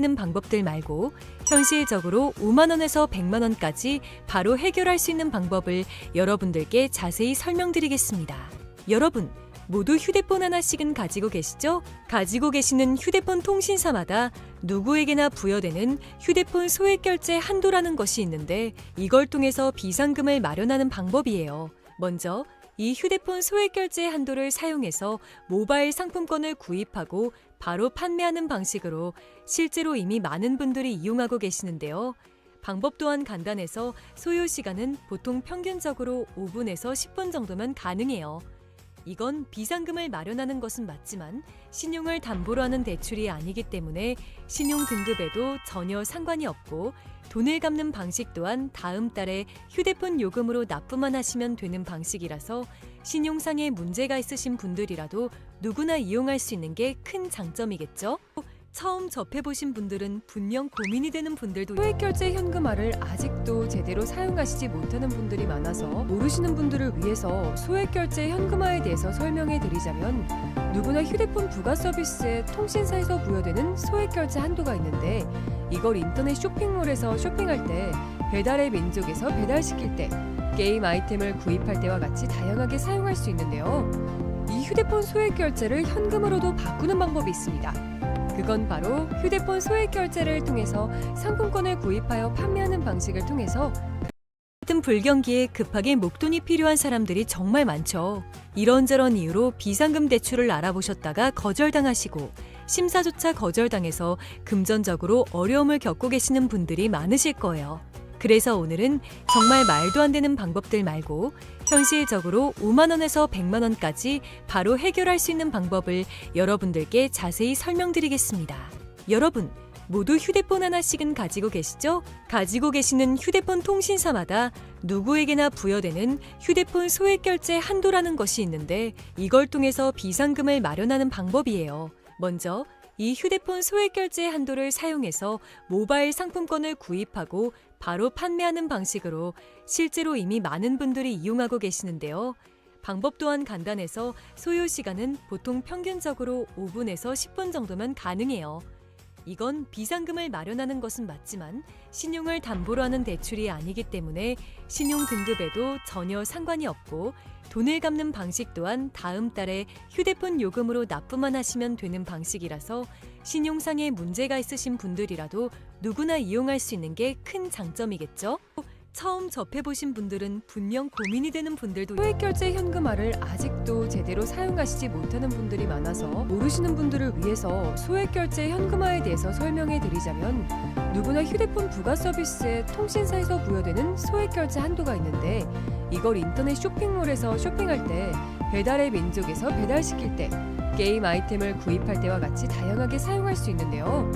되는 방법들 말고 현실적으로 5만 원에서 100만 원까지 바로 해결할 수 있는 방법을 여러분들께 자세히 설명드리겠습니다. 여러분, 모두 휴대폰 하나씩은 가지고 계시죠? 가지고 계시는 휴대폰 통신사마다 누구에게나 부여되는 휴대폰 소액결제 한도라는 것이 있는데 이걸 통해서 비상금을 마련하는 방법이에요. 먼저 이 휴대폰 소액결제 한도를 사용해서 모바일 상품권을 구입하고 바로 판매하는 방식으로 실제로 이미 많은 분들이 이용하고 계시는데요. 방법 또한 간단해서 소요 시간은 보통 평균적으로 5분에서 10분 정도면 가능해요. 이건 비상금을 마련하는 것은 맞지만 신용을 담보로 하는 대출이 아니기 때문에 신용 등급에도 전혀 상관이 없고 돈을 갚는 방식 또한 다음 달에 휴대폰 요금으로 납부만 하시면 되는 방식이라서 신용상에 문제가 있으신 분들이라도 누구나 이용할 수 있는 게 큰 장점이겠죠? 처음 접해보신 분들은 분명 고민이 되는 분들도 소액결제 현금화를 아직도 제대로 사용하시지 못하는 분들이 많아서 모르시는 분들을 위해서 소액결제 현금화에 대해서 설명해 드리자면 누구나 휴대폰 부가 서비스에 통신사에서 부여되는 소액결제 한도가 있는데 이걸 인터넷 쇼핑몰에서 쇼핑할 때 배달의 민족에서 배달시킬 때 게임 아이템을 구입할 때와 같이 다양하게 사용할 수 있는데요. 이 휴대폰 소액결제를 현금으로도 바꾸는 방법이 있습니다. 그건 바로 휴대폰 소액결제를 통해서 상품권을 구입하여 판매하는 방식을 통해서 같은 불경기에 급하게 목돈이 필요한 사람들이 정말 많죠. 이런저런 이유로 비상금 대출을 알아보셨다가 거절당하시고 심사조차 거절당해서 금전적으로 어려움을 겪고 계시는 분들이 많으실 거예요. 그래서 오늘은 정말 말도 안 되는 방법들 말고 현실적으로 5만 원에서 100만 원까지 바로 해결할 수 있는 방법을 여러분들께 자세히 설명드리겠습니다. 여러분, 모두 휴대폰 하나씩은 가지고 계시죠? 가지고 계시는 휴대폰 통신사마다 누구에게나 부여되는 휴대폰 소액결제 한도라는 것이 있는데 이걸 통해서 비상금을 마련하는 방법이에요. 먼저 이 휴대폰 소액결제 한도를 사용해서 모바일 상품권을 구입하고 바로 판매하는 방식으로 실제로 이미 많은 분들이 이용하고 계시는데요. 방법 또한 간단해서 소요 시간은 보통 평균적으로 5분에서 10분 정도면 가능해요. 이건 비상금을 마련하는 것은 맞지만 신용을 담보로 하는 대출이 아니기 때문에 신용 등급에도 전혀 상관이 없고 돈을 갚는 방식 또한 다음 달에 휴대폰 요금으로 납부만 하시면 되는 방식이라서 신용상에 문제가 있으신 분들이라도 누구나 이용할 수 있는 게 큰 장점이겠죠? 처음 접해보신 분들은 분명 고민이 되는 분들도 소액결제 현금화를 아직도 제대로 사용하시지 못하는 분들이 많아서 모르시는 분들을 위해서 소액결제 현금화에 대해서 설명해 드리자면 누구나 휴대폰 부가 서비스에 통신사에서 부여되는 소액결제 한도가 있는데 이걸 인터넷 쇼핑몰에서 쇼핑할 때 배달의 민족에서 배달시킬 때 게임 아이템을 구입할 때와 같이 다양하게 사용할 수 있는데요.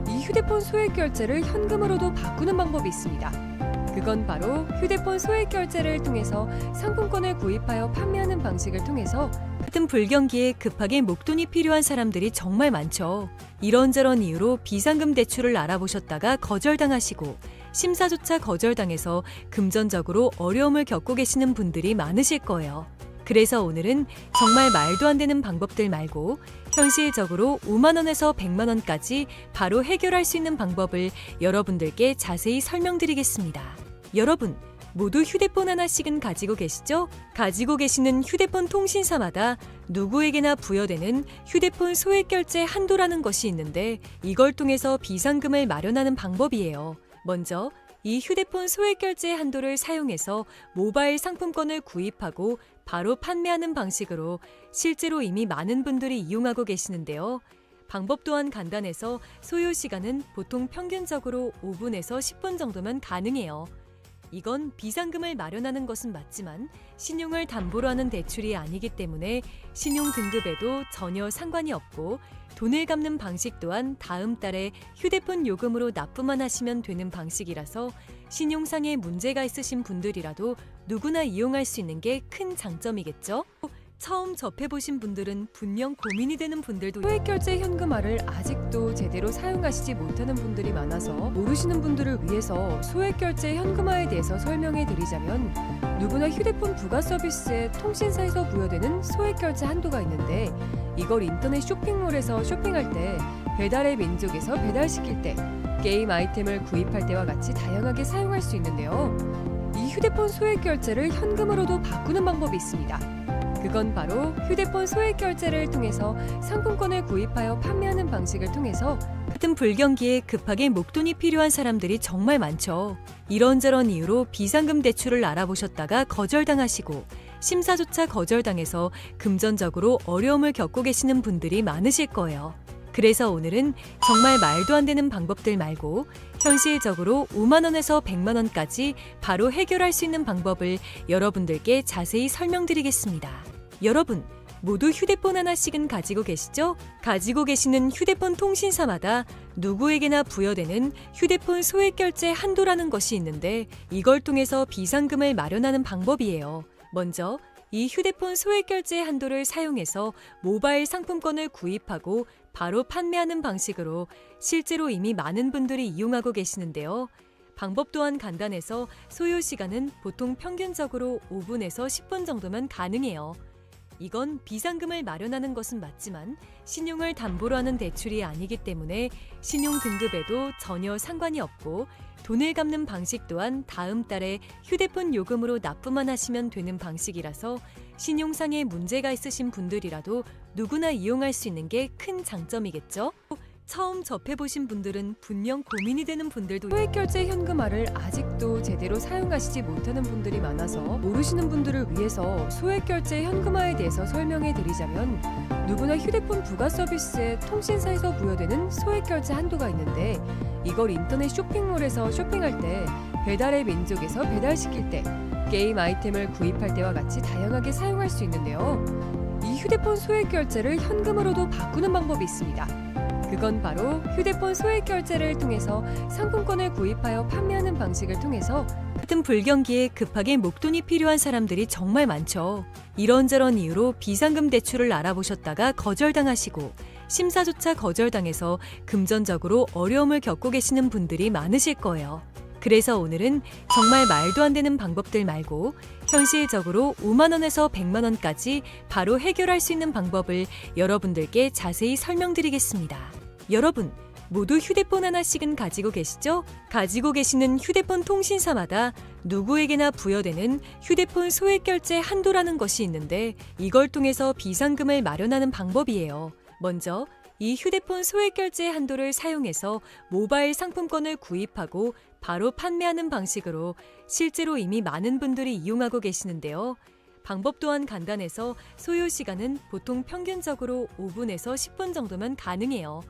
이 휴대폰 소액결제를 현금으로도 바꾸는 방법이 있습니다. 그건 바로 휴대폰 소액결제를 통해서 상품권을 구입하여 판매하는 방식을 통해서 같은 불경기에 급하게 목돈이 필요한 사람들이 정말 많죠. 이런저런 이유로 비상금 대출을 알아보셨다가 거절당하시고 심사조차 거절당해서 금전적으로 어려움을 겪고 계시는 분들이 많으실 거예요. 그래서 오늘은 정말 말도 안 되는 방법들 말고 현실적으로 5만 원에서 100만 원까지 바로 해결할 수 있는 방법을 여러분들께 자세히 설명드리겠습니다. 여러분, 모두 휴대폰 하나씩은 가지고 계시죠? 가지고 계시는 휴대폰 통신사마다 누구에게나 부여되는 휴대폰 소액결제 한도라는 것이 있는데 이걸 통해서 비상금을 마련하는 방법이에요. 먼저 이 휴대폰 소액결제 한도를 사용해서 모바일 상품권을 구입하고 바로 판매하는 방식으로 실제로 이미 많은 분들이 이용하고 계시는데요. 방법 또한 간단해서 소요 시간은 보통 평균적으로 5분에서 10분 정도면 가능해요. 이건 비상금을 마련하는 것은 맞지만 신용을 담보로 하는 대출이 아니기 때문에 신용 등급에도 전혀 상관이 없고 돈을 갚는 방식 또한 다음 달에 휴대폰 요금으로 납부만 하시면 되는 방식이라서 신용상에 문제가 있으신 분들이라도 누구나 이용할 수 있는 게 큰 장점이겠죠? 처음 접해보신 분들은 분명 고민이 되는 분들도 소액결제 현금화를 아직도 제대로 사용하시지 못하는 분들이 많아서 모르시는 분들을 위해서 소액결제 현금화에 대해서 설명해 드리자면 누구나 휴대폰 부가 서비스에 통신사에서 부여되는 소액결제 한도가 있는데 이걸 인터넷 쇼핑몰에서 쇼핑할 때 배달의 민족에서 배달시킬 때, 게임 아이템을 구입할 때와 같이 다양하게 사용할 수 있는데요. 이 휴대폰 소액 결제를 현금으로도 바꾸는 방법이 있습니다. 그건 바로 휴대폰 소액 결제를 통해서 상품권을 구입하여 판매하는 방식을 통해서 같은 불경기에 급하게 목돈이 필요한 사람들이 정말 많죠. 이런저런 이유로 비상금 대출을 알아보셨다가 거절당하시고 심사조차 거절당해서 금전적으로 어려움을 겪고 계시는 분들이 많으실 거예요. 그래서 오늘은 정말 말도 안 되는 방법들 말고 현실적으로 5만 원에서 100만 원까지 바로 해결할 수 있는 방법을 여러분들께 자세히 설명드리겠습니다. 여러분, 모두 휴대폰 하나씩은 가지고 계시죠? 가지고 계시는 휴대폰 통신사마다 누구에게나 부여되는 휴대폰 소액 결제 한도라는 것이 있는데 이걸 통해서 비상금을 마련하는 방법이에요. 먼저 이 휴대폰 소액 결제 한도를 사용해서 모바일 상품권을 구입하고 바로 판매하는 방식으로 실제로 이미 많은 분들이 이용하고 계시는데요. 방법 또한 간단해서 소요 시간은 보통 평균적으로 5분에서 10분 정도면 가능해요. 이건 비상금을 마련하는 것은 맞지만 신용을 담보로 하는 대출이 아니기 때문에 신용 등급에도 전혀 상관이 없고 돈을 갚는 방식 또한 다음 달에 휴대폰 요금으로 납부만 하시면 되는 방식이라서 신용상의 문제가 있으신 분들이라도 누구나 이용할 수 있는 게 큰 장점이겠죠? 처음 접해보신 분들은 분명 고민이 되는 분들도 소액결제 현금화를 아직도 제대로 사용하시지 못하는 분들이 많아서 모르시는 분들을 위해서 소액결제 현금화에 대해서 설명해 드리자면 누구나 휴대폰 부가 서비스에 통신사에서 부여되는 소액결제 한도가 있는데 이걸 인터넷 쇼핑몰에서 쇼핑할 때, 배달의 민족에서 배달시킬 때, 게임 아이템을 구입할 때와 같이 다양하게 사용할 수 있는데요. 이 휴대폰 소액결제를 현금으로도 바꾸는 방법이 있습니다. 그건 바로 휴대폰 소액 결제를 통해서 상품권을 구입하여 판매하는 방식을 통해서 같은 불경기에 급하게 목돈이 필요한 사람들이 정말 많죠. 이런저런 이유로 비상금 대출을 알아보셨다가 거절당하시고 심사조차 거절당해서 금전적으로 어려움을 겪고 계시는 분들이 많으실 거예요. 그래서 오늘은 정말 말도 안 되는 방법들 말고 현실적으로 5만 원에서 100만 원까지 바로 해결할 수 있는 방법을 여러분들께 자세히 설명드리겠습니다. 여러분, 모두 휴대폰 하나씩은 가지고 계시죠? 가지고 계시는 휴대폰 통신사마다 누구에게나 부여되는 휴대폰 소액 결제 한도라는 것이 있는데 이걸 통해서 비상금을 마련하는 방법이에요. 먼저 이 휴대폰 소액 결제 한도를 사용해서 모바일 상품권을 구입하고 바로 판매하는 방식으로 실제로 이미 많은 분들이 이용하고 계시는데요. 방법 또한 간단해서 소요 시간은 보통 평균적으로 5분에서 10분 정도면 가능해요.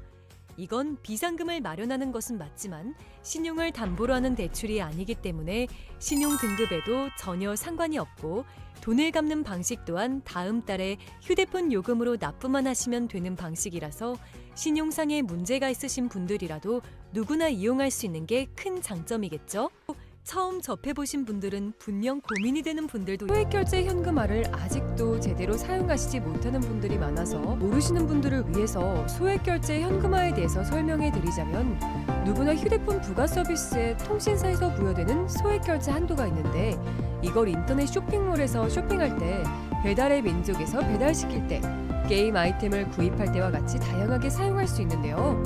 이건 비상금을 마련하는 것은 맞지만 신용을 담보로 하는 대출이 아니기 때문에 신용 등급에도 전혀 상관이 없고 돈을 갚는 방식 또한 다음 달에 휴대폰 요금으로 납부만 하시면 되는 방식이라서 신용상의 문제가 있으신 분들이라도 누구나 이용할 수 있는 게 큰 장점이겠죠? 처음 접해보신 분들은 분명 고민이 되는 분들도 소액결제 현금화를 아직도 제대로 사용하시지 못하는 분들이 많아서 모르시는 분들을 위해서 소액결제 현금화에 대해서 설명해 드리자면 누구나 휴대폰 부가 서비스에 통신사에서 부여되는 소액결제 한도가 있는데 이걸 인터넷 쇼핑몰에서 쇼핑할 때, 배달의 민족에서 배달시킬 때, 게임 아이템을 구입할 때와 같이 다양하게 사용할 수 있는데요.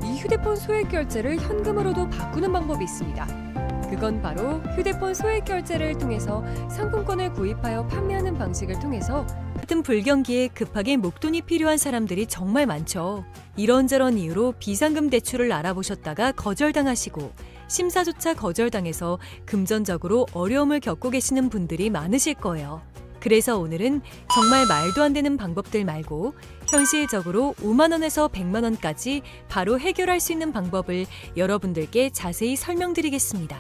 이 휴대폰 소액결제를 현금으로도 바꾸는 방법이 있습니다. 그건 바로 휴대폰 소액 결제를 통해서 상품권을 구입하여 판매하는 방식을 통해서 같은 불경기에 급하게 목돈이 필요한 사람들이 정말 많죠. 이런저런 이유로 비상금 대출을 알아보셨다가 거절당하시고 심사조차 거절당해서 금전적으로 어려움을 겪고 계시는 분들이 많으실 거예요. 그래서 오늘은 정말 말도 안 되는 방법들 말고 현실적으로 5만 원에서 100만 원까지 바로 해결할 수 있는 방법을 여러분들께 자세히 설명드리겠습니다.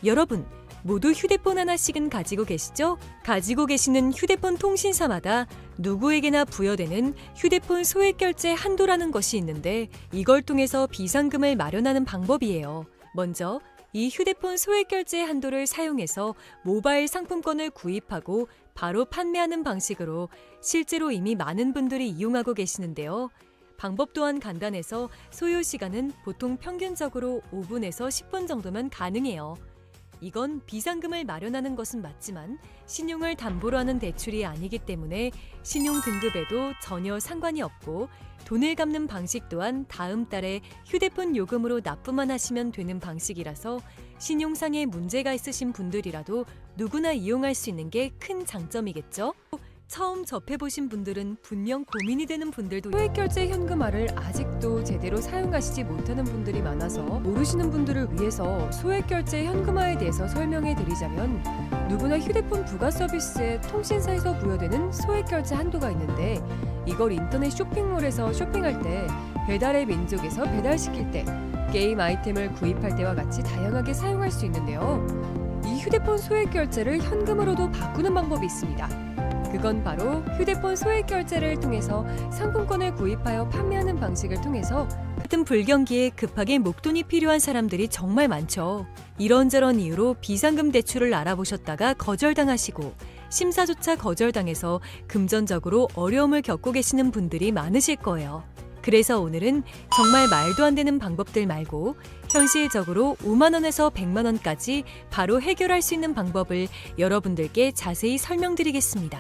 여러분, 모두 휴대폰 하나씩은 가지고 계시죠? 가지고 계시는 휴대폰 통신사마다 누구에게나 부여되는 휴대폰 소액 결제 한도라는 것이 있는데 이걸 통해서 비상금을 마련하는 방법이에요. 먼저 이 휴대폰 소액 결제 한도를 사용해서 모바일 상품권을 구입하고 바로 판매하는 방식으로 실제로 이미 많은 분들이 이용하고 계시는데요. 방법 또한 간단해서 소요 시간은 보통 평균적으로 5분에서 10분 정도면 가능해요. 이건 비상금을 마련하는 것은 맞지만 신용을 담보로 하는 대출이 아니기 때문에 신용 등급에도 전혀 상관이 없고 돈을 갚는 방식 또한 다음 달에 휴대폰 요금으로 납부만 하시면 되는 방식이라서 신용상의 문제가 있으신 분들이라도 누구나 이용할 수 있는 게 큰 장점이겠죠? 처음 접해보신 분들은 분명 고민이 되는 분들도 소액결제 현금화를 아직도 제대로 사용하시지 못하는 분들이 많아서 모르시는 분들을 위해서 소액결제 현금화에 대해서 설명해 드리자면 누구나 휴대폰 부가 서비스에 통신사에서 부여되는 소액결제 한도가 있는데 이걸 인터넷 쇼핑몰에서 쇼핑할 때 배달의 민족에서 배달시킬 때 게임 아이템을 구입할 때와 같이 다양하게 사용할 수 있는데요. 이 휴대폰 소액결제를 현금으로도 바꾸는 방법이 있습니다. 그건 바로 휴대폰 소액결제를 통해서 상품권을 구입하여 판매하는 방식을 통해서 같은 불경기에 급하게 목돈이 필요한 사람들이 정말 많죠. 이런저런 이유로 비상금 대출을 알아보셨다가 거절당하시고 심사조차 거절당해서 금전적으로 어려움을 겪고 계시는 분들이 많으실 거예요. 그래서 오늘은 정말 말도 안 되는 방법들 말고 현실적으로 5만 원에서 100만 원까지 바로 해결할 수 있는 방법을 여러분들께 자세히 설명드리겠습니다.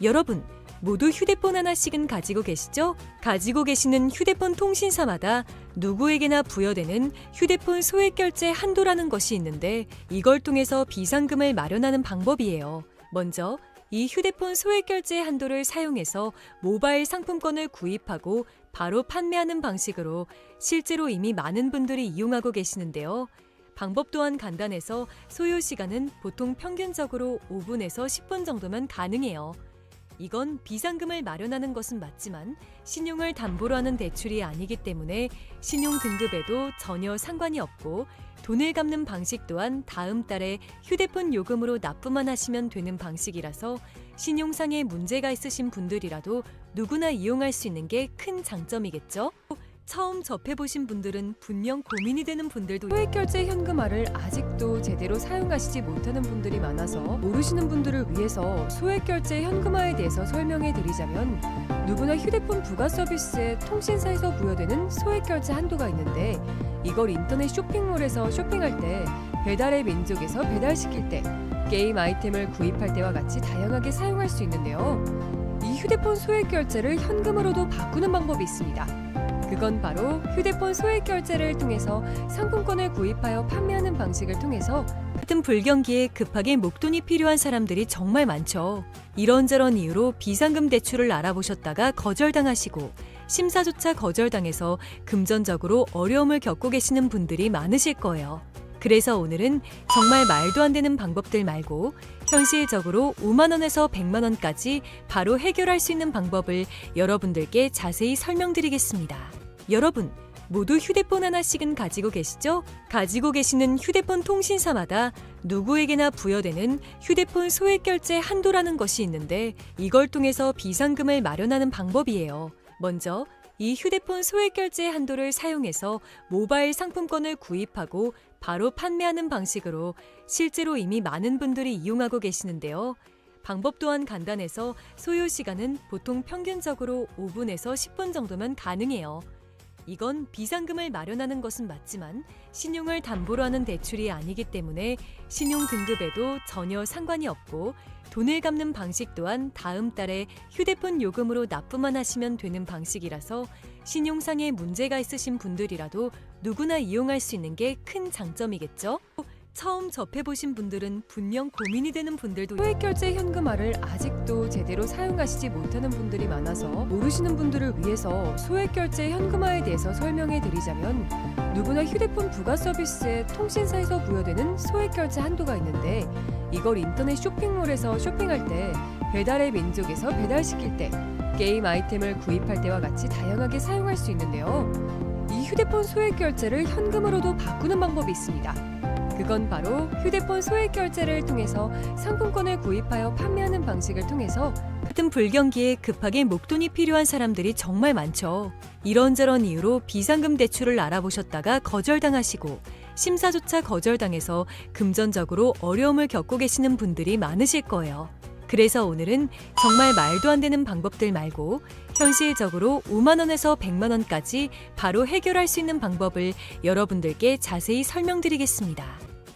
여러분, 모두 휴대폰 하나씩은 가지고 계시죠? 가지고 계시는 휴대폰 통신사마다 누구에게나 부여되는 휴대폰 소액결제 한도라는 것이 있는데 이걸 통해서 비상금을 마련하는 방법이에요. 먼저 이 휴대폰 소액결제 한도를 사용해서 모바일 상품권을 구입하고 바로 판매하는 방식으로 실제로 이미 많은 분들이 이용하고 계시는데요. 방법 또한 간단해서 소요 시간은 보통 평균적으로 5분에서 10분 정도면 가능해요. 이건 비상금을 마련하는 것은 맞지만 신용을 담보로 하는 대출이 아니기 때문에 신용 등급에도 전혀 상관이 없고 돈을 갚는 방식 또한 다음 달에 휴대폰 요금으로 납부만 하시면 되는 방식이라서 신용상의 문제가 있으신 분들이라도 누구나 이용할 수 있는 게 큰 장점이겠죠? 처음 접해보신 분들은 분명 고민이 되는 분들도 소액결제 현금화를 아직도 제대로 사용하시지 못하는 분들이 많아서 모르시는 분들을 위해서 소액결제 현금화에 대해서 설명해 드리자면 누구나 휴대폰 부가 서비스에 통신사에서 부여되는 소액결제 한도가 있는데 이걸 인터넷 쇼핑몰에서 쇼핑할 때 배달의 민족에서 배달시킬 때 게임 아이템을 구입할 때와 같이 다양하게 사용할 수 있는데요. 이 휴대폰 소액결제를 현금으로도 바꾸는 방법이 있습니다. 그건 바로 휴대폰 소액결제를 통해서 상품권을 구입하여 판매하는 방식을 통해서 같은 불경기에 급하게 목돈이 필요한 사람들이 정말 많죠. 이런저런 이유로 비상금 대출을 알아보셨다가 거절당하시고 심사조차 거절당해서 금전적으로 어려움을 겪고 계시는 분들이 많으실 거예요. 그래서 오늘은 정말 말도 안 되는 방법들 말고 현실적으로 5만 원에서 100만 원까지 바로 해결할 수 있는 방법을 여러분들께 자세히 설명드리겠습니다. 여러분, 모두 휴대폰 하나씩은 가지고 계시죠? 가지고 계시는 휴대폰 통신사마다 누구에게나 부여되는 휴대폰 소액결제 한도라는 것이 있는데 이걸 통해서 비상금을 마련하는 방법이에요. 먼저 이 휴대폰 소액결제 한도를 사용해서 모바일 상품권을 구입하고 바로 판매하는 방식으로 실제로 이미 많은 분들이 이용하고 계시는데요. 방법 또한 간단해서 소요 시간은 보통 평균적으로 5분에서 10분 정도면 가능해요. 이건 비상금을 마련하는 것은 맞지만 신용을 담보로 하는 대출이 아니기 때문에 신용 등급에도 전혀 상관이 없고 돈을 갚는 방식 또한 다음 달에 휴대폰 요금으로 납부만 하시면 되는 방식이라서 신용상의 문제가 있으신 분들이라도 누구나 이용할 수 있는 게 큰 장점이겠죠? 처음 접해보신 분들은 분명 고민이 되는 분들도 소액결제 현금화를 아직도 제대로 사용하시지 못하는 분들이 많아서 모르시는 분들을 위해서 소액결제 현금화에 대해서 설명해 드리자면 누구나 휴대폰 부가 서비스에 통신사에서 부여되는 소액결제 한도가 있는데 이걸 인터넷 쇼핑몰에서 쇼핑할 때 배달의 민족에서 배달시킬 때 게임 아이템을 구입할 때와 같이 다양하게 사용할 수 있는데요. 이 휴대폰 소액결제를 현금으로도 바꾸는 방법이 있습니다. 그건 바로 휴대폰 소액결제를 통해서 상품권을 구입하여 판매하는 방식을 통해서 같은 불경기에 급하게 목돈이 필요한 사람들이 정말 많죠. 이런저런 이유로 비상금 대출을 알아보셨다가 거절당하시고 심사조차 거절당해서 금전적으로 어려움을 겪고 계시는 분들이 많으실 거예요. 그래서 오늘은 정말 말도 안 되는 방법들 말고 현실적으로 5만 원에서 100만 원까지 바로 해결할 수 있는 방법을 여러분들께 자세히 설명드리겠습니다.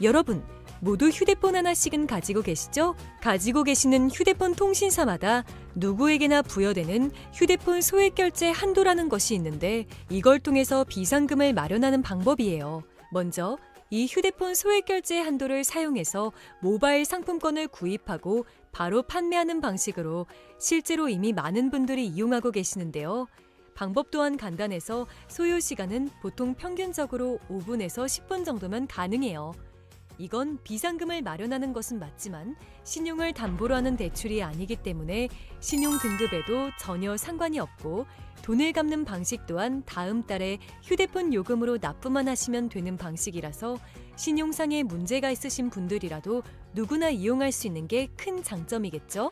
여러분, 모두 휴대폰 하나씩은 가지고 계시죠? 가지고 계시는 휴대폰 통신사마다 누구에게나 부여되는 휴대폰 소액 결제 한도라는 것이 있는데 이걸 통해서 비상금을 마련하는 방법이에요. 먼저 이 휴대폰 소액 결제 한도를 사용해서 모바일 상품권을 구입하고 바로 판매하는 방식으로 실제로 이미 많은 분들이 이용하고 계시는데요. 방법 또한 간단해서 소요 시간은 보통 평균적으로 5분에서 10분 정도면 가능해요. 이건 비상금을 마련하는 것은 맞지만 신용을 담보로 하는 대출이 아니기 때문에 신용 등급에도 전혀 상관이 없고 돈을 갚는 방식 또한 다음 달에 휴대폰 요금으로 납부만 하시면 되는 방식이라서 신용상에 문제가 있으신 분들이라도 누구나 이용할 수 있는 게 큰 장점이겠죠?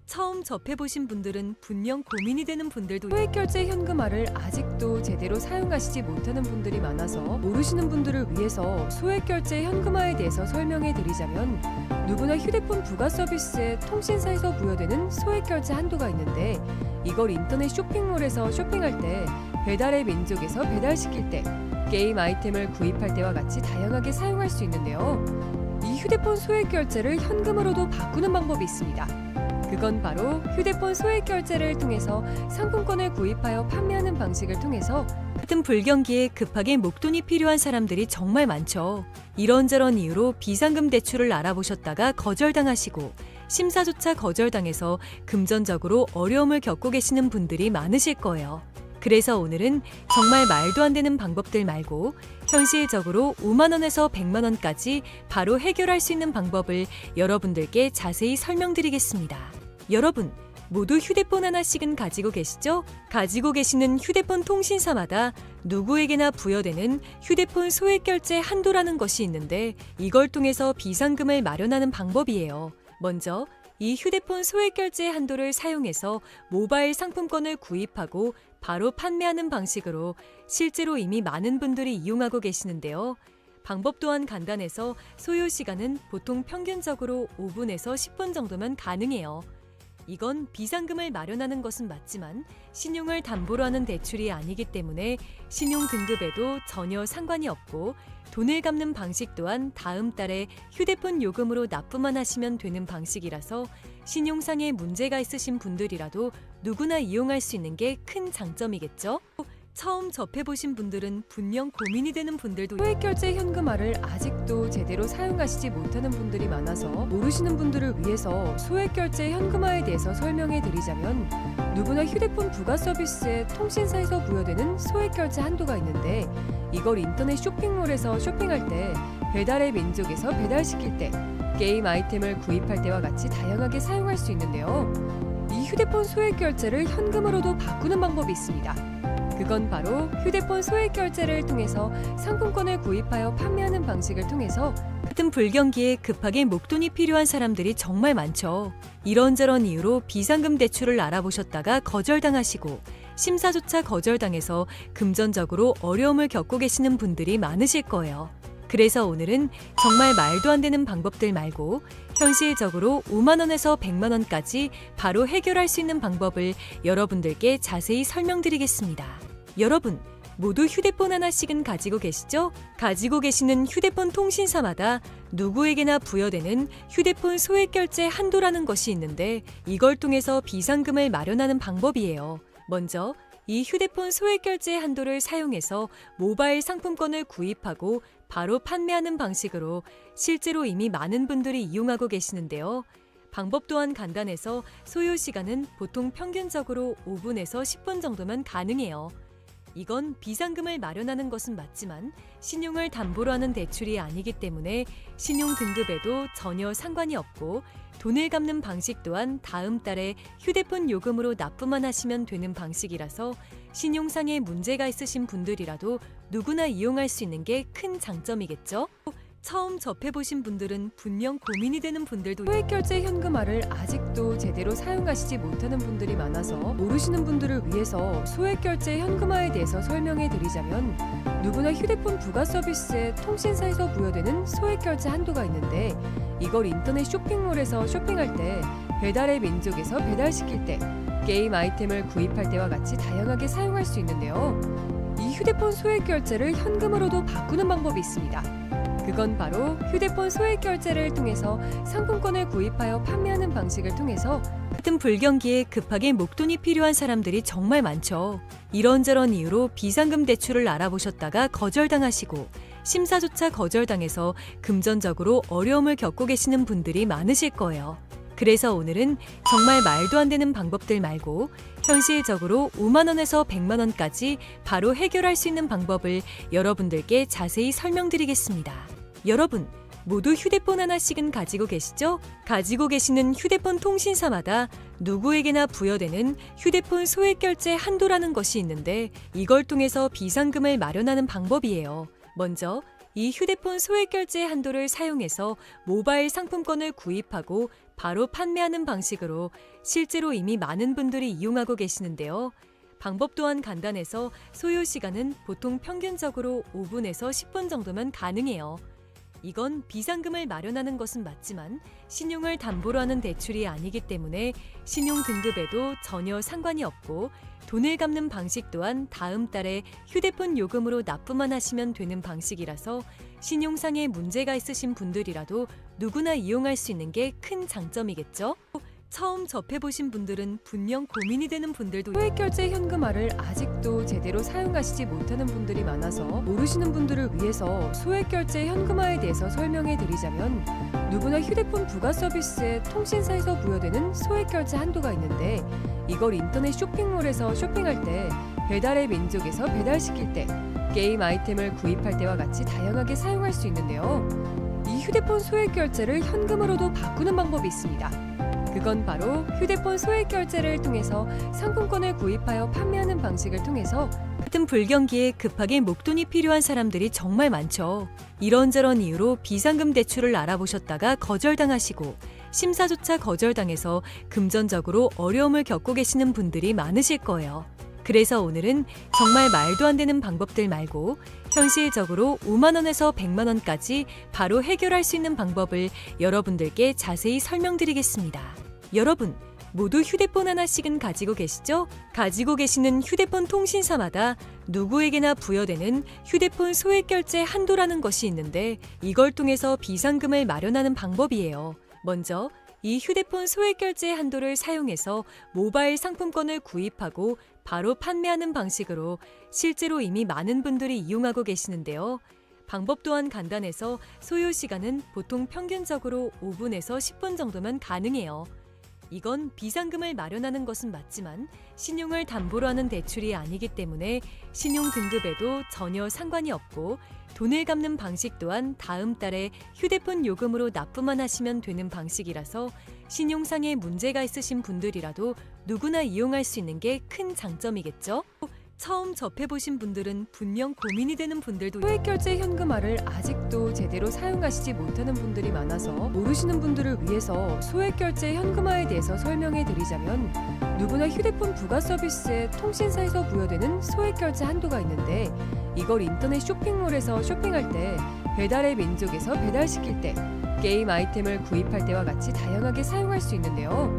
처음 접해보신 분들은 분명 고민이 되는 분들도 소액결제 현금화를 아직도 제대로 사용하시지 못하는 분들이 많아서 모르시는 분들을 위해서 소액결제 현금화에 대해서 설명해 드리자면 누구나 휴대폰 부가 서비스에 통신사에서 부여되는 소액결제 한도가 있는데 이걸 인터넷 쇼핑몰에서 쇼핑할 때 배달의 민족에서 배달시킬 때 게임 아이템을 구입할 때와 같이 다양하게 사용할 수 있는데요. 이 휴대폰 소액결제를 현금으로도 바꾸는 방법이 있습니다. 그건 바로 휴대폰 소액 결제를 통해서 상품권을 구입하여 판매하는 방식을 통해서 같은 불경기에 급하게 목돈이 필요한 사람들이 정말 많죠. 이런저런 이유로 비상금 대출을 알아보셨다가 거절당하시고 심사조차 거절당해서 금전적으로 어려움을 겪고 계시는 분들이 많으실 거예요. 그래서 오늘은 정말 말도 안 되는 방법들 말고 현실적으로 5만 원에서 100만 원까지 바로 해결할 수 있는 방법을 여러분들께 자세히 설명드리겠습니다. 여러분, 모두 휴대폰 하나씩은 가지고 계시죠? 가지고 계시는 휴대폰 통신사마다 누구에게나 부여되는 휴대폰 소액 결제 한도라는 것이 있는데 이걸 통해서 비상금을 마련하는 방법이에요. 먼저 이 휴대폰 소액 결제 한도를 사용해서 모바일 상품권을 구입하고 바로 판매하는 방식으로 실제로 이미 많은 분들이 이용하고 계시는데요. 방법 또한 간단해서 소요 시간은 보통 평균적으로 5분에서 10분 정도면 가능해요. 이건 비상금을 마련하는 것은 맞지만 신용을 담보로 하는 대출이 아니기 때문에 신용 등급에도 전혀 상관이 없고 돈을 갚는 방식 또한 다음 달에 휴대폰 요금으로 납부만 하시면 되는 방식이라서 신용상에 문제가 있으신 분들이라도 누구나 이용할 수 있는 게 큰 장점이겠죠? 처음 접해보신 분들은 분명 고민이 되는 분들도 소액결제 현금화를 아직도 제대로 사용하시지 못하는 분들이 많아서 모르시는 분들을 위해서 소액결제 현금화에 대해서 설명해 드리자면 누구나 휴대폰 부가 서비스에 통신사에서 부여되는 소액결제 한도가 있는데 이걸 인터넷 쇼핑몰에서 쇼핑할 때 배달의 민족에서 배달시킬 때 게임 아이템을 구입할 때와 같이 다양하게 사용할 수 있는데요. 이 휴대폰 소액결제를 현금으로도 바꾸는 방법이 있습니다. 그건 바로 휴대폰 소액 결제를 통해서 상품권을 구입하여 판매하는 방식을 통해서 같은 불경기에 급하게 목돈이 필요한 사람들이 정말 많죠. 이런저런 이유로 비상금 대출을 알아보셨다가 거절당하시고 심사조차 거절당해서 금전적으로 어려움을 겪고 계시는 분들이 많으실 거예요. 그래서 오늘은 정말 말도 안 되는 방법들 말고 현실적으로 5만 원에서 100만 원까지 바로 해결할 수 있는 방법을 여러분들께 자세히 설명드리겠습니다. 여러분, 모두 휴대폰 하나씩은 가지고 계시죠? 가지고 계시는 휴대폰 통신사마다 누구에게나 부여되는 휴대폰 소액 결제 한도라는 것이 있는데 이걸 통해서 비상금을 마련하는 방법이에요. 먼저 이 휴대폰 소액 결제 한도를 사용해서 모바일 상품권을 구입하고 바로 판매하는 방식으로 실제로 이미 많은 분들이 이용하고 계시는데요. 방법 또한 간단해서 소요 시간은 보통 평균적으로 5분에서 10분 정도면 가능해요. 이건 비상금을 마련하는 것은 맞지만 신용을 담보로 하는 대출이 아니기 때문에 신용 등급에도 전혀 상관이 없고 돈을 갚는 방식 또한 다음 달에 휴대폰 요금으로 납부만 하시면 되는 방식이라서 신용상에 문제가 있으신 분들이라도 누구나 이용할 수 있는 게 큰 장점이겠죠? 처음 접해보신 분들은 분명 고민이 되는 분들도 소액결제 현금화를 아직도 제대로 사용하시지 못하는 분들이 많아서 모르시는 분들을 위해서 소액결제 현금화에 대해서 설명해 드리자면 누구나 휴대폰 부가 서비스에 통신사에서 부여되는 소액결제 한도가 있는데 이걸 인터넷 쇼핑몰에서 쇼핑할 때 배달의 민족에서 배달시킬 때 게임 아이템을 구입할 때와 같이 다양하게 사용할 수 있는데요. 이 휴대폰 소액결제를 현금으로도 바꾸는 방법이 있습니다. 그건 바로 휴대폰 소액 결제를 통해서 상품권을 구입하여 판매하는 방식을 통해서 같은 불경기에 급하게 목돈이 필요한 사람들이 정말 많죠. 이런저런 이유로 비상금 대출을 알아보셨다가 거절당하시고 심사조차 거절당해서 금전적으로 어려움을 겪고 계시는 분들이 많으실 거예요. 그래서 오늘은 정말 말도 안 되는 방법들 말고 현실적으로 5만 원에서 100만 원까지 바로 해결할 수 있는 방법을 여러분들께 자세히 설명드리겠습니다. 여러분, 모두 휴대폰 하나씩은 가지고 계시죠? 가지고 계시는 휴대폰 통신사마다 누구에게나 부여되는 휴대폰 소액 결제 한도라는 것이 있는데 이걸 통해서 비상금을 마련하는 방법이에요. 먼저 이 휴대폰 소액 결제 한도를 사용해서 모바일 상품권을 구입하고 바로 판매하는 방식으로 실제로 이미 많은 분들이 이용하고 계시는데요. 방법 또한 간단해서 소요 시간은 보통 평균적으로 5분에서 10분 정도면 가능해요. 이건 비상금을 마련하는 것은 맞지만 신용을 담보로 하는 대출이 아니기 때문에 신용 등급에도 전혀 상관이 없고 돈을 갚는 방식 또한 다음 달에 휴대폰 요금으로 납부만 하시면 되는 방식이라서 신용상의 문제가 있으신 분들이라도 누구나 이용할 수 있는 게 큰 장점이겠죠? 처음 접해보신 분들은 분명 고민이 되는 분들도 소액 결제 현금화를 아직도 제대로 사용하시지 못하는 분들이 많아서 모르시는 분들을 위해서 소액 결제 현금화에 대해서 설명해 드리자면 누구나 휴대폰 부가 서비스에 통신사에서 부여되는 소액 결제 한도가 있는데 이걸 인터넷 쇼핑몰에서 쇼핑할 때 배달의 민족에서 배달시킬 때 게임 아이템을 구입할 때와 같이 다양하게 사용할 수 있는데요. 이 휴대폰 소액 결제를 현금으로도 바꾸는 방법이 있습니다. 그건 바로 휴대폰 소액 결제를 통해서 상품권을 구입하여 판매하는 방식을 통해서 같은 불경기에 급하게 목돈이 필요한 사람들이 정말 많죠. 이런저런 이유로 비상금 대출을 알아보셨다가 거절당하시고 심사조차 거절당해서 금전적으로 어려움을 겪고 계시는 분들이 많으실 거예요. 그래서 오늘은 정말 말도 안 되는 방법들 말고 현실적으로 5만 원에서 100만 원까지 바로 해결할 수 있는 방법을 여러분들께 자세히 설명드리겠습니다. 여러분, 모두 휴대폰 하나씩은 가지고 계시죠? 가지고 계시는 휴대폰 통신사마다 누구에게나 부여되는 휴대폰 소액 결제 한도라는 것이 있는데 이걸 통해서 비상금을 마련하는 방법이에요. 먼저 이 휴대폰 소액 결제 한도를 사용해서 모바일 상품권을 구입하고 바로 판매하는 방식으로 실제로 이미 많은 분들이 이용하고 계시는데요. 방법 또한 간단해서 소요 시간은 보통 평균적으로 5분에서 10분 정도면 가능해요. 이건 비상금을 마련하는 것은 맞지만 신용을 담보로 하는 대출이 아니기 때문에 신용 등급에도 전혀 상관이 없고 돈을 갚는 방식 또한 다음 달에 휴대폰 요금으로 납부만 하시면 되는 방식이라서 신용상의 문제가 있으신 분들이라도 누구나 이용할 수 있는 게 큰 장점이겠죠? 처음 접해보신 분들은 분명 고민이 되는 분들도 소액 결제 현금화를 아직도 제대로 사용하시지 못하는 분들이 많아서 모르시는 분들을 위해서 소액 결제 현금화에 대해서 설명해 드리자면 누구나 휴대폰 부가 서비스에 통신사에서 부여되는 소액 결제 한도가 있는데 이걸 인터넷 쇼핑몰에서 쇼핑할 때 배달의 민족에서 배달시킬 때 게임 아이템을 구입할 때와 같이 다양하게 사용할 수 있는데요.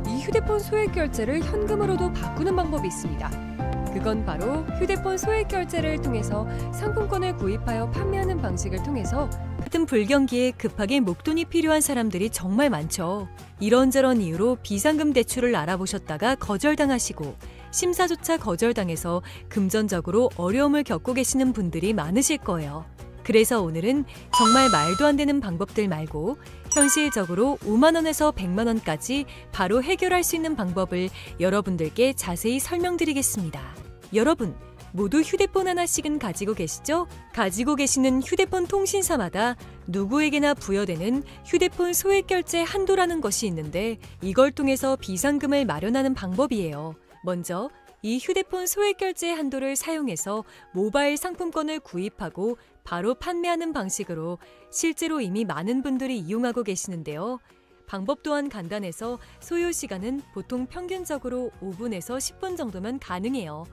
이 휴대폰 소액 결제를 현금으로도 바꾸는 방법이 있습니다. 그건 바로 휴대폰 소액 결제를 통해서 상품권을 구입하여 판매하는 방식을 통해서 같은 불경기에 급하게 목돈이 필요한 사람들이 정말 많죠. 이런저런 이유로 비상금 대출을 알아보셨다가 거절당하시고 심사조차 거절당해서 금전적으로 어려움을 겪고 계시는 분들이 많으실 거예요. 그래서 오늘은 정말 말도 안 되는 방법들 말고 현실적으로 5만 원에서 100만 원까지 바로 해결할 수 있는 방법을 여러분들께 자세히 설명드리겠습니다. 여러분, 모두 휴대폰 하나씩은 가지고 계시죠? 가지고 계시는 휴대폰 통신사마다 누구에게나 부여되는 휴대폰 소액 결제 한도라는 것이 있는데 이걸 통해서 비상금을 마련하는 방법이에요. 먼저 이 휴대폰 소액 결제 한도를 사용해서 모바일 상품권을 구입하고 바로 판매하는 방식으로 실제로 이미 많은 분들이 이용하고 계시는데요. 방법 또한 간단해서 소요 시간은 보통 평균적으로 5분에서 10분 정도면 가능해요.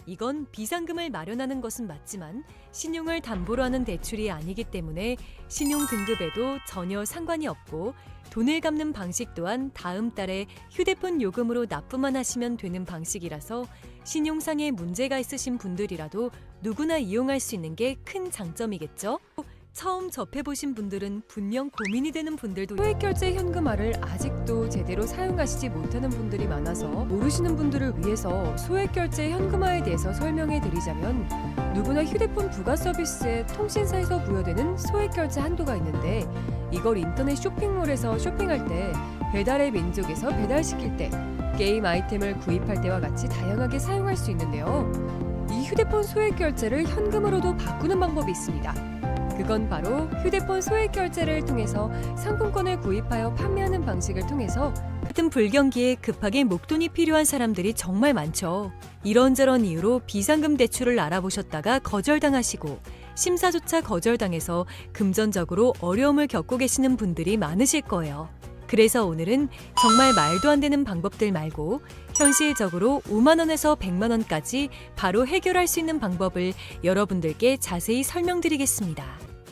이건 비상금을 마련하는 것은 맞지만 신용을 담보로 하는 대출이 아니기 때문에 신용 등급에도 전혀 상관이 없고 돈을 갚는 방식 또한 다음 달에 휴대폰 요금으로 납부만 하시면 되는 방식이라서 신용상의 문제가 있으신 분들이라도 누구나 이용할 수 있는 게 큰 장점이겠죠? 처음 접해보신 분들은 분명 고민이 되는 분들도 소액결제 현금화를 아직도 제대로 사용하시지 못하는 분들이 많아서 모르시는 분들을 위해서 소액결제 현금화에 대해서 설명해 드리자면, 누구나 휴대폰 부가 서비스에 통신사에서 부여되는 소액결제 한도가 있는데, 이걸 인터넷 쇼핑몰에서 쇼핑할 때, 배달의 민족에서 배달시킬 때, 게임 아이템을 구입할 때와 같이 다양하게 사용할 수 있는데요. 이 휴대폰 소액결제를 현금으로도 바꾸는 방법이 있습니다. 그건 바로 휴대폰 소액결제를 통해서 상품권을 구입하여 판매하는 방식을 통해서 같은 불경기에 급하게 목돈이 필요한 사람들이 정말 많죠. 이런저런 이유로 비상금 대출을 알아보셨다가 거절당하시고 심사조차 거절당해서 금전적으로 어려움을 겪고 계시는 분들이 많으실 거예요. 그래서 오늘은 정말 말도 안 되는 방법들 말고 현실적으로 5만 원에서 100만 원까지 바로 해결할 수 있는 방법을 여러분들께 자세히 설명드리겠습니다.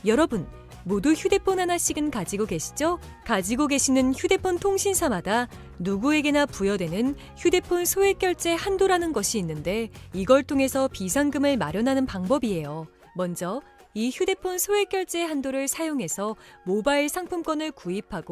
여러분, 모두 휴대폰 하나씩은 가지고 계시죠? 가지고 계시는 휴대폰 통신사마다 누구에게나 부여되는 휴대폰 소액결제 한도라는 것이 있는데, 이걸 통해서 비상금을 마련하는 방법이에요. 먼저 이 휴대폰 소액결제 한도를 사용해서 모바일 상품권을 구입하고